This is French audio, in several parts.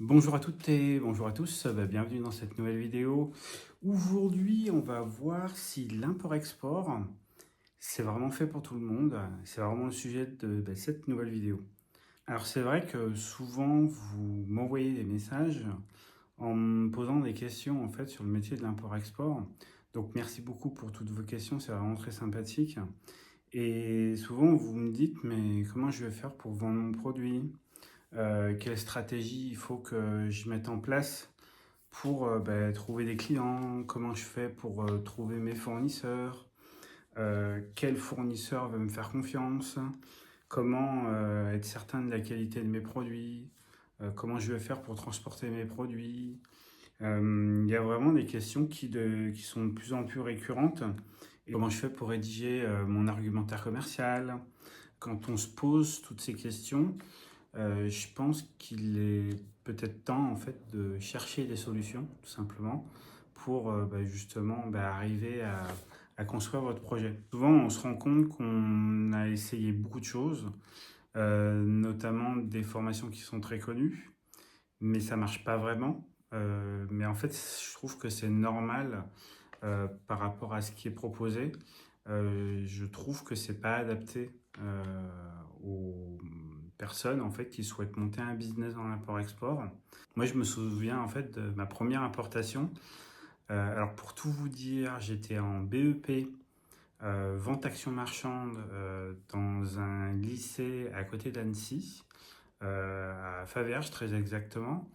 Bonjour à toutes et bonjour à tous, bienvenue dans cette nouvelle vidéo. Aujourd'hui, on va voir si l'import-export, c'est vraiment fait pour tout le monde. C'est vraiment le sujet de cette nouvelle vidéo. Alors c'est vrai que souvent, vous m'envoyez des messages en me posant des questions en fait sur le métier de l'import-export. Donc merci beaucoup pour toutes vos questions, c'est vraiment très sympathique. Et souvent, vous me dites, mais comment je vais faire pour vendre mon produit? Quelle stratégie il faut que je mette en place pour trouver des clients, comment je fais pour trouver mes fournisseurs, quel fournisseur va me faire confiance, comment être certain de la qualité de mes produits, comment je vais faire pour transporter mes produits. Il y a vraiment des questions qui sont de plus en plus récurrentes. Et comment je fais pour rédiger mon argumentaire commercial? Quand on se pose toutes ces questions, je pense qu'il est peut-être temps en fait de chercher des solutions, tout simplement, pour justement arriver à construire votre projet. Souvent, on se rend compte qu'on a essayé beaucoup de choses, notamment des formations qui sont très connues, mais ça marche pas vraiment. Mais en fait, je trouve que c'est normal par rapport à ce qui est proposé. Je trouve que c'est pas adapté aux personnes en fait qui souhaitent monter un business dans l'import-export. Moi, je me souviens en fait de ma première importation. Alors pour tout vous dire, j'étais en BEP vente action marchande dans un lycée à côté d'Annecy, à Faverges très exactement,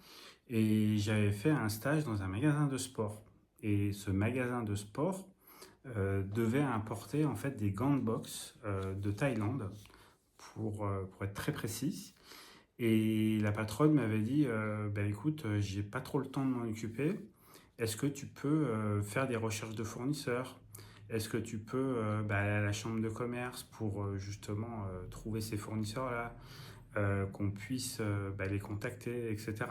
et j'avais fait un stage dans un magasin de sport. Et ce magasin de sport devait importer en fait des gants de boxe de Thaïlande pour être très précis. Et la patronne m'avait dit écoute, j'ai pas trop le temps de m'en occuper. Est-ce que tu peux faire des recherches de fournisseurs? Est-ce que tu peux aller à la chambre de commerce pour justement trouver ces fournisseurs-là, qu'on puisse les contacter, etc.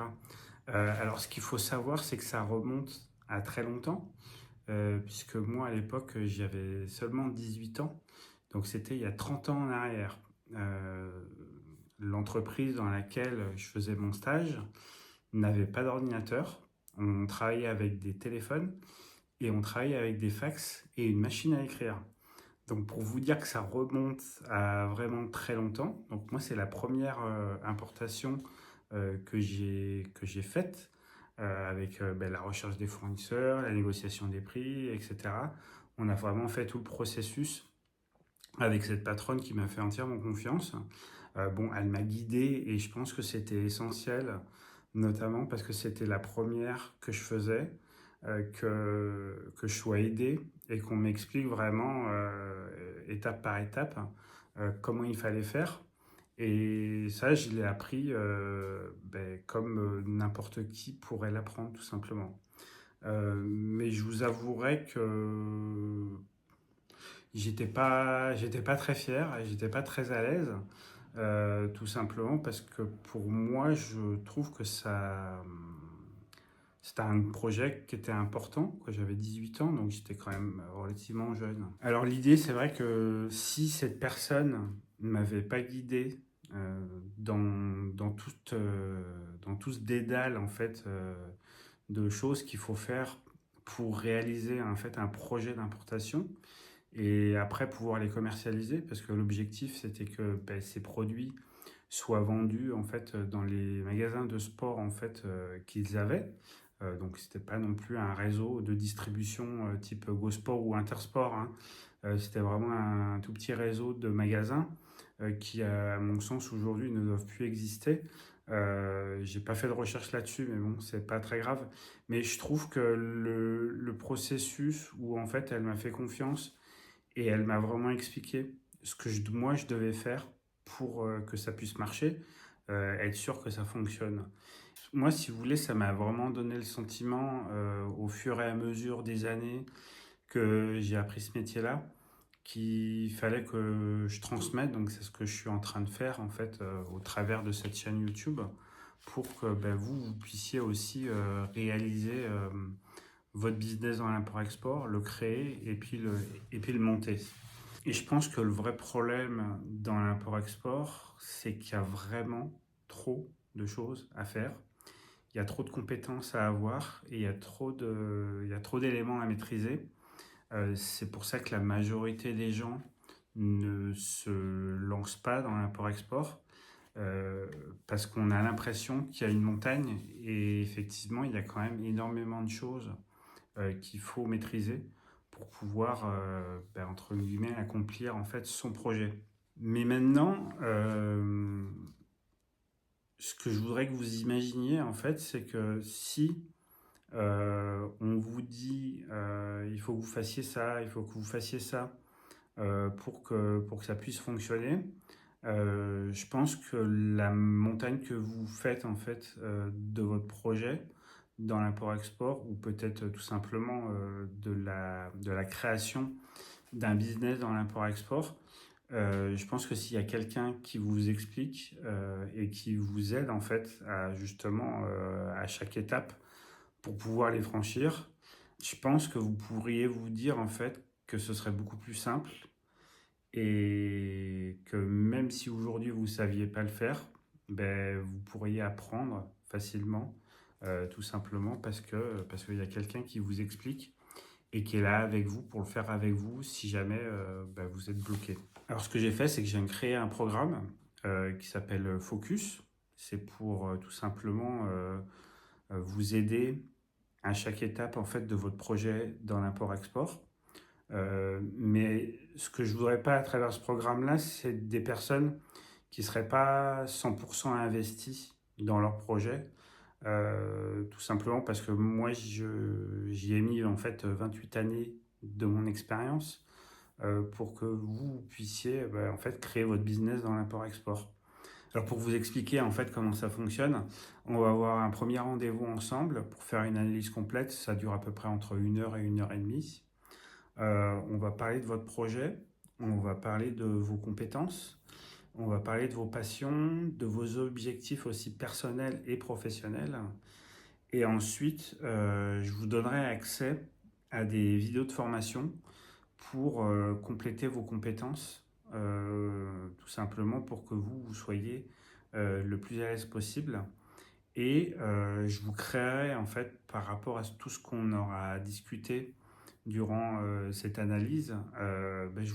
Alors, ce qu'il faut savoir, c'est que ça remonte à très longtemps, puisque moi, à l'époque, j'avais seulement 18 ans. Donc, c'était il y a 30 ans en arrière. Euh, L'entreprise dans laquelle je faisais mon stage n'avait pas d'ordinateur. On travaillait avec des téléphones et on travaillait avec des fax et une machine à écrire. Donc pour vous dire que ça remonte à vraiment très longtemps. Donc moi c'est la première importation que j'ai faite avec la recherche des fournisseurs, la négociation des prix, etc. On a vraiment fait tout le processus avec cette patronne qui m'a fait entièrement confiance. Bon, elle m'a guidé et je pense que c'était essentiel, notamment parce que c'était la première que je faisais, que je sois aidé et qu'on m'explique vraiment étape par étape comment il fallait faire. Et ça, je l'ai appris comme n'importe qui pourrait l'apprendre, tout simplement. Mais je vous avouerai que j'étais pas très fier et j'étais pas très à l'aise, tout simplement parce que pour moi, je trouve que c'était un projet qui était important, quoi. J'avais 18 ans, donc j'étais quand même relativement jeune. Alors l'idée, c'est vrai que si cette personne ne m'avait pas guidé dans tout ce dédale en fait de choses qu'il faut faire pour réaliser en fait un projet d'importation, et après pouvoir les commercialiser, parce que l'objectif c'était que ces produits soient vendus en fait dans les magasins de sport en fait qu'ils avaient. Donc c'était pas non plus un réseau de distribution type GoSport ou Intersport, hein. C'était vraiment un tout petit réseau de magasins qui à mon sens aujourd'hui ne doivent plus exister. J'ai pas fait de recherche là-dessus, mais bon, c'est pas très grave. Mais je trouve que le processus où en fait elle m'a fait confiance et elle m'a vraiment expliqué ce que moi je devais faire pour que ça puisse marcher, être sûr que ça fonctionne. Moi, si vous voulez, ça m'a vraiment donné le sentiment au fur et à mesure des années que j'ai appris ce métier-là, qu'il fallait que je transmette. Donc c'est ce que je suis en train de faire en fait au travers de cette chaîne YouTube, pour que vous puissiez aussi réaliser votre business dans l'import-export, le créer et puis le monter. Et je pense que le vrai problème dans l'import-export, c'est qu'il y a vraiment trop de choses à faire. il y a trop de compétences à avoir et il y a trop d'éléments à maîtriser. C'est pour ça que la majorité des gens ne se lancent pas dans l'import-export, euh, parce qu'on a l'impression qu'il y a une montagne et effectivement, il y a quand même énormément de choses qu'il faut maîtriser pour pouvoir, entre guillemets, accomplir en fait son projet. Mais maintenant, ce que je voudrais que vous imaginiez en fait, c'est que si on vous dit il faut que vous fassiez ça, il faut que vous fassiez ça pour que ça puisse fonctionner, je pense que la montagne que vous faites en fait de votre projet dans l'import-export ou peut-être tout simplement de la création d'un business dans l'import-export, je pense que s'il y a quelqu'un qui vous explique et qui vous aide en fait à justement à chaque étape pour pouvoir les franchir, je pense que vous pourriez vous dire en fait que ce serait beaucoup plus simple et que même si aujourd'hui vous ne saviez pas le faire, ben, vous pourriez apprendre facilement, tout simplement parce qu'il y a quelqu'un qui vous explique et qui est là avec vous pour le faire avec vous si jamais ben, vous êtes bloqué. Alors ce que j'ai fait, c'est que j'ai créé un programme qui s'appelle Focus. C'est pour tout simplement vous aider à chaque étape en fait de votre projet dans l'import-export. Mais ce que je voudrais pas à travers ce programme-là, c'est des personnes qui seraient pas 100% investies dans leur projet, tout simplement parce que moi j'y ai mis en fait 28 années de mon expérience pour que vous puissiez en fait créer votre business dans l'import-export. Alors pour vous expliquer en fait comment ça fonctionne, on va avoir un premier rendez-vous ensemble pour faire une analyse complète. Ça dure à peu près entre 1 heure et 1 heure et demie. On va parler de votre projet, on va parler de vos compétences, on va parler de vos passions, de vos objectifs aussi personnels et professionnels. Et ensuite, je vous donnerai accès à des vidéos de formation pour compléter vos compétences, tout simplement pour que vous soyez le plus à l'aise possible. Et je vous créerai, en fait, par rapport à tout ce qu'on aura discuté durant cette analyse, je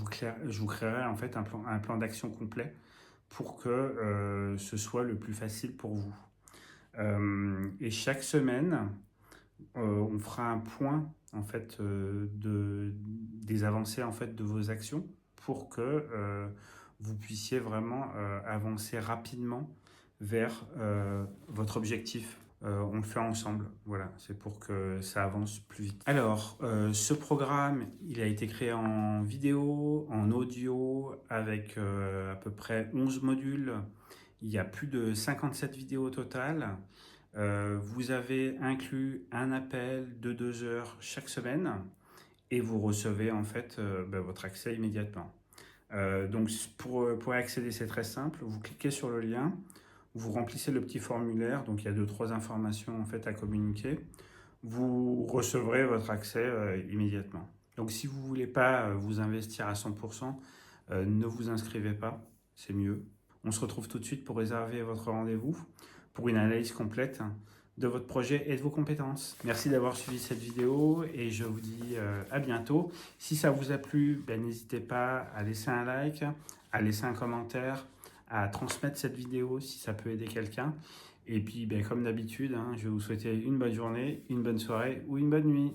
vous créerai en fait un plan d'action complet pour que ce soit le plus facile pour vous. Et chaque semaine, on fera un point en fait des avancées en fait de vos actions pour que vous puissiez vraiment avancer rapidement vers votre objectif. On le fait ensemble, voilà, c'est pour que ça avance plus vite. Alors, ce programme, il a été créé en vidéo, en audio, avec à peu près 11 modules. Il y a plus de 57 vidéos au total. Vous avez inclus un appel de 2 heures chaque semaine et vous recevez en fait votre accès immédiatement. Donc pour accéder, c'est très simple. Vous cliquez sur le lien, vous remplissez le petit formulaire. Donc il y a 2-3 informations en fait à communiquer. Vous recevrez votre accès immédiatement. Donc si vous ne voulez pas vous investir à 100%, ne vous inscrivez pas, c'est mieux. On se retrouve tout de suite pour réserver votre rendez-vous pour une analyse complète de votre projet et de vos compétences. Merci d'avoir suivi cette vidéo et je vous dis à bientôt. Si ça vous a plu, n'hésitez pas à laisser un like, à laisser un commentaire, à transmettre cette vidéo si ça peut aider quelqu'un. Et puis, comme d'habitude, je vais vous souhaiter une bonne journée, une bonne soirée ou une bonne nuit.